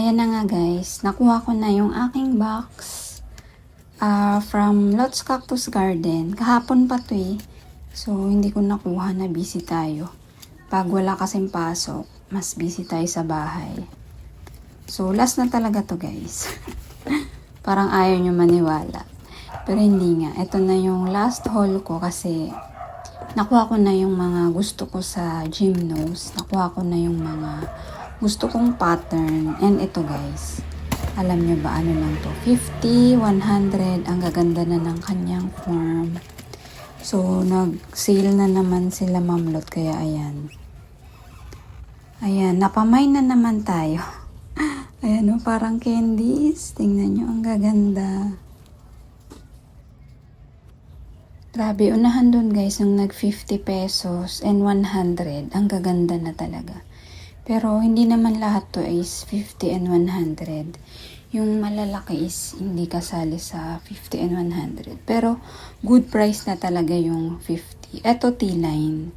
Ayan na nga guys, nakuha ko na yung aking box from Lots Cactus Garden. Kahapon pa to eh. So, hindi ko nakuha na busy tayo. Pag wala kasing pasok, mas busy tayo sa bahay. So, last na talaga to guys. Parang ayaw nyo maniwala. Pero hindi nga. Ito na yung last haul ko kasi nakuha ko na yung mga gusto ko sa Gymnos. Nakuha ko na yung mga gusto kong pattern. And ito guys, alam nyo ba ano lang to? 50, 100, ang gaganda na ng kanyang form. So, nag-sale na naman sila Mamlot, kaya ayan. Ayan, napamay na naman tayo. Ayan o, parang candies. Tingnan nyo, ang gaganda. Grabe, unahan dun guys, yung nag 50 pesos and 100. Ang gaganda na talaga. Pero hindi naman lahat to is 50 and 100. Yung malalaki is hindi kasali sa 50 and 100. Pero good price na talaga yung 50. Eto T-line.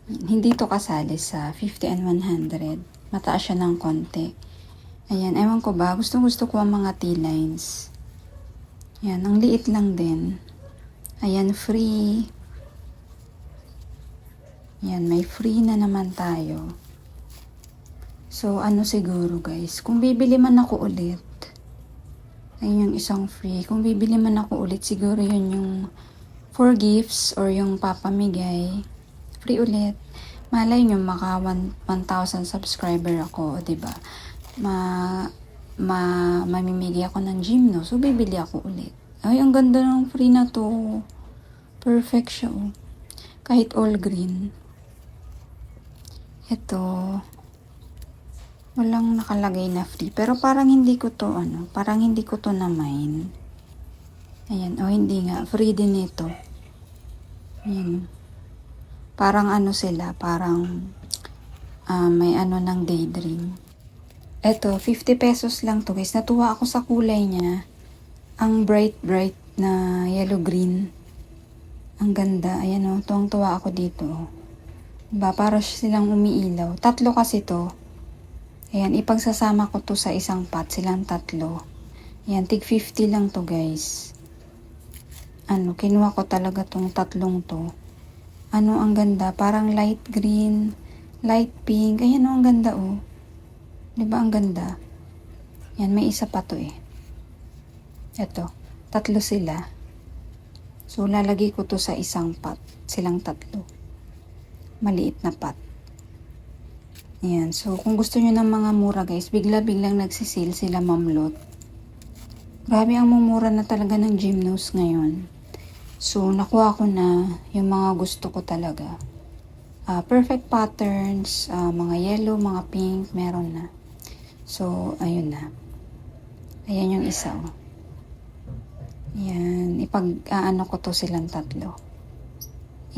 Hindi to kasali sa 50 and 100. Mataas siya ng konti. Ayan, ewan ko ba. Gusto ko ang mga T-lines. Ayan, ang liit lang din. Ayan, free. Ayan, may free na naman tayo. So, ano siguro guys, kung bibili man ako ulit, ayun yung isang free. Kung bibili man ako ulit, siguro yun yung for gifts or yung papamigay. Free ulit. Malay nyo, maka 1,000 subscriber ako, diba? Mamimigay ako ng Gymno, so bibili ako ulit. Ay, ang ganda ng free na to. Perfect siya, oh. Kahit all green. Ito, walang nakalagay na free. Pero parang hindi ko to, parang hindi ko to na-mine. Ayan, hindi nga. Free din ito. Ayan. Parang sila, parang may ng daydream. Ito, 50 pesos lang to guys. Natuwa ako sa kulay niya. Ang bright na yellow-green. Ang ganda. Ayan o, tuwang-tuwa ako dito. Diba, para silang umiilaw. Tatlo kasi to. Ayan, ipagsasama ko to sa isang pot, silang tatlo. Ayan, tig 50 lang to guys. Kinuha ko talaga tong tatlong to. Ang ganda, parang light green, light pink. Ayan ang ganda oh. Diba ang ganda? Ayan, may isa pa to eh. Ito, tatlo sila. So, lalagay ko to sa isang pot, silang tatlo. Maliit na pot. Ayan. So, kung gusto nyo ng mga mura guys, biglang nagsisale sila Mamlot. Grabe ang mumura na talaga ng Gymnos ngayon. So, nakuha ko na yung mga gusto ko talaga. Perfect patterns, mga yellow, mga pink, meron na. So, ayun na. Ayan yung isa. Oh. Ayan. Ko to silang tatlo.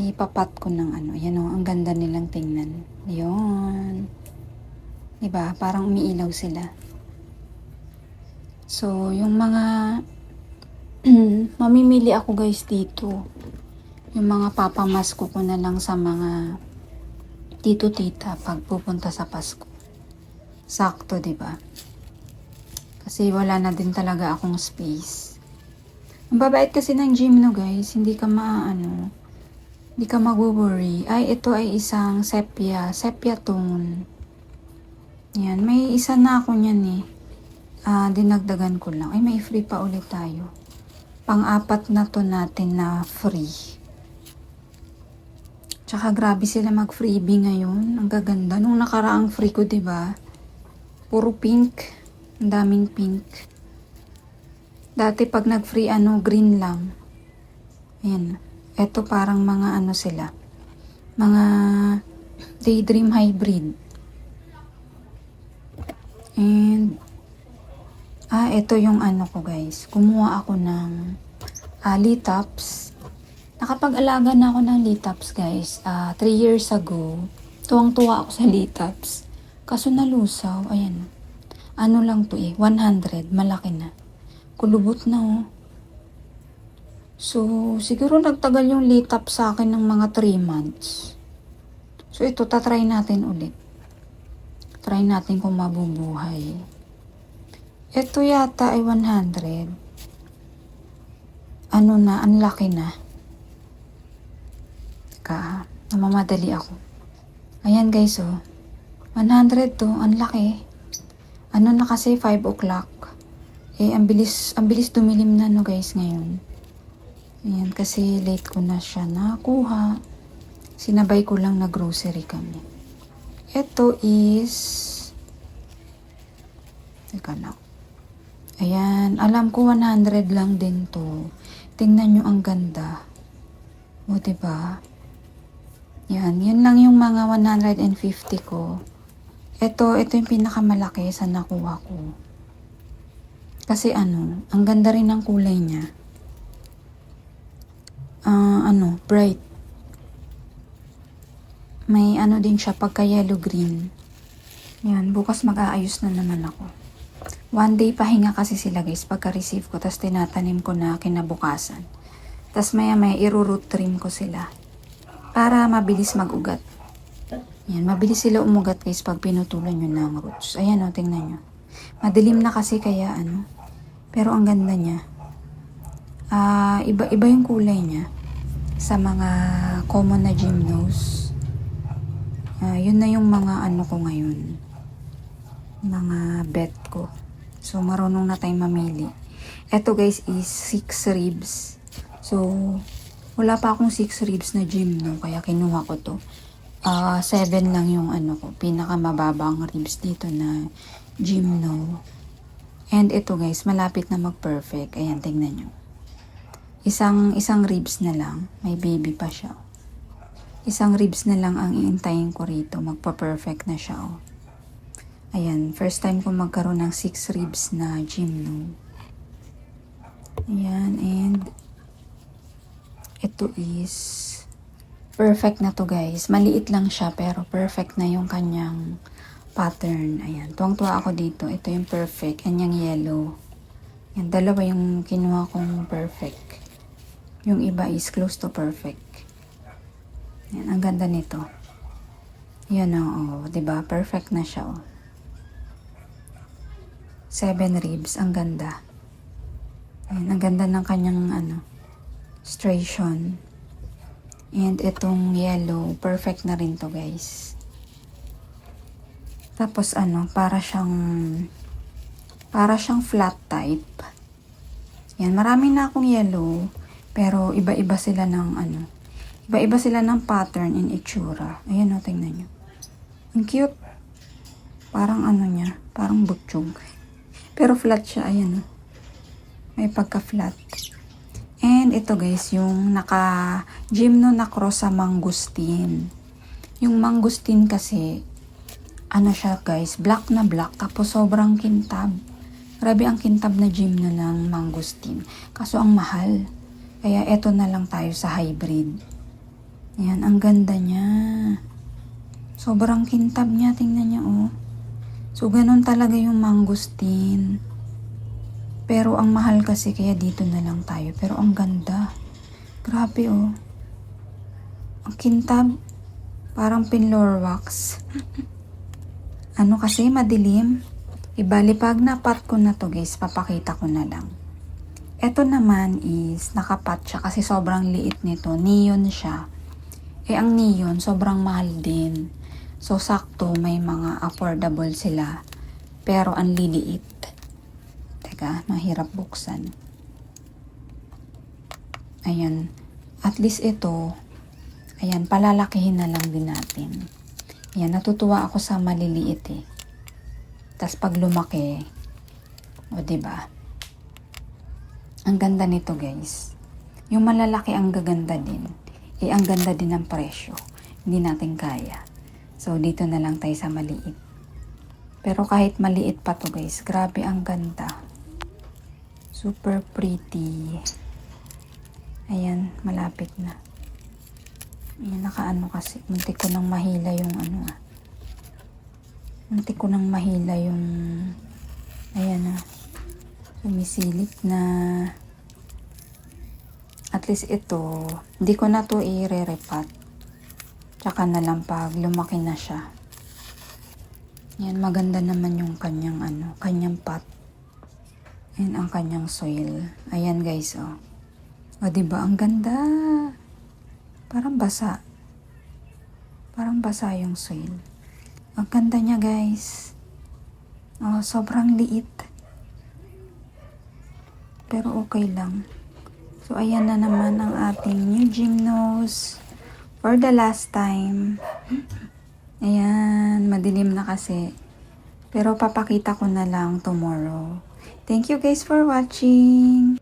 Ipapat ko ng Ayan o, ang ganda nilang tingnan. Yun. Diba? Parang umiilaw sila. So, yung mga mamimili ako guys dito. Yung mga papamasko ko na lang sa mga tito-tita pag pupunta sa Pasko. Sakto, diba? Kasi wala na din talaga akong space. Ang babait kasi ng Gymno guys. Hindi ka hindi ka mag-worry. Ay, ito ay isang sepia tone. Yan, may isa na ako niyan eh. Dinagdagan ko lang. Ay, may free pa ulit tayo. Pang-apat na to natin na free. Tsaka grabe sila mag-freebie ngayon. Ang gaganda. Nung nakaraang free ko, diba? Puro pink. Ang daming pink. Dati pag nag-free, green lang. Ayan. Ito parang mga sila. Mga daydream hybrid. And, ito yung ko guys. Kumuha ako ng litops. Nakapag-alaga na ako ng litops guys. 3 years ago. Tuwang-tuwa ako sa litops. Kaso nalusaw. Ayan. Lang to eh. 100. Malaki na. Kulubot na oh. So, siguro nagtagal yung litap sa akin ng mga 3 months. So, ito, tatry natin ulit. Try natin kung mabubuhay. Ito yata ay 100. Ano na, ang laki na. Teka, namamadali ako. Ayan guys, oh. 100 to, ang laki. Ano na kasi, 5 o'clock. Ang bilis dumilim na no guys ngayon. Ayan, kasi late ko na siya nakuha. Sinabay ko lang na grocery kami. Ito is... Teka lang. Ayan, alam ko 100 lang din to. Tingnan nyo ang ganda. O, diba? Yan, yun lang yung mga 150 ko. Ito yung pinakamalaki sa nakuha ko. Kasi ano, ang ganda rin ng kulay niya. Bright. May ano din siya, pagka yellow green. Yan, bukas mag-aayos na naman ako. One day pahinga kasi sila guys, pagka-receive ko, tas tinatanim ko na kinabukasan. Tas maya i-root trim ko sila. Para mabilis mag-ugat. Yan, mabilis sila umugat guys pag pinutulan nyo ng roots. Ayan o, tingnan nyo. Madilim na kasi kaya ano. Pero ang ganda niya. Iba yung kulay niya. Sa mga common na gymnos. Yun na yung mga ano ko ngayon. Mga bet ko. So, marunong na tayong mamili. Ito guys is 6 ribs. So, wala pa akong 6 ribs na gymno. Kaya kinuha ko to. 7 lang yung ano ko. Pinakamababang ribs dito na gymno. And ito guys, malapit na mag-perfect. Ayan, tingnan nyo. Isang ribs na lang. May baby pa siya. Isang ribs na lang ang iintayin ko rito. Magpa-perfect na siya. Oh. Ayan, first time ko magkaroon ng 6 ribs na gymno. Ayan, and ito is perfect na to guys. Maliit lang siya pero perfect na yung kanyang pattern. Ayan, tuwang-tuwa ako dito. Ito yung perfect. Yan yung yellow. Yan, dalawa yung kinuha kong perfect. Yung iba is close to perfect. Yan, ang ganda nito. Yan o, diba? Perfect na siya o. 7 ribs, ang ganda. Yan, ang ganda ng kanyang striation. And itong yellow, perfect na rin to guys. Tapos para siyang flat type. Yan, marami na akong yellow, pero iba-iba sila ng iba-iba sila ng pattern and itsura. Ayan o, tingnan nyo. Ang cute. Parang niya, parang butchog. Pero flat siya, ayan o. May pagka-flat. And ito guys, yung naka-gymno na cross sa mangustin. Yung mangustin kasi, siya guys, black na black, tapos sobrang kintab. Grabe ang kintab na gymno ng mangustin. Kaso ang mahal. Kaya eto na lang tayo sa hybrid. Ayan, ang ganda niya. Sobrang kintab niya, tingnan niya oh. So, ganun talaga yung mangustin. Pero ang mahal kasi, kaya dito na lang tayo. Pero ang ganda. Grabe oh. Ang kintab. Parang pinlorwax. Kasi madilim. Ibali pag napat ko na to guys, papakita ko na lang. Ito naman is nakapat siya kasi sobrang liit nito. Neon siya. Ang neon sobrang mahal din. So sakto may mga affordable sila. Pero ang liliit. Teka, mahirap buksan. Ayan. At least ito, ayan, palalakihin na lang din natin. Ayan, natutuwa ako sa maliliit eh. Tas pag lumaki, o diba? Ang ganda nito guys. Yung malalaki ang gaganda din. Ang ganda din ng presyo. Hindi natin kaya. So, dito na lang tayo sa maliit. Pero kahit maliit pa to guys, grabe ang ganda. Super pretty. Ayan, malapit na. Ayan, kasi. Muntik ko nang mahila yung Muntik ko nang mahila yung ayan na. Sumisilip na. At least ito, hindi ko na to i-re-repat. Tsaka na lang pag lumaki na siya. Yan, maganda naman yung kanyang kanyang pot. Ayan ang kanyang soil. Ayan guys, oh. O, diba? Ang ganda. Parang basa. Parang basa yung soil. Ang ganda niya, guys. Oh, sobrang liit. Pero okay lang. So, ayan na naman ang ating new gymnos. For the last time. Ayan, madilim na kasi. Pero papakita ko na lang tomorrow. Thank you guys for watching.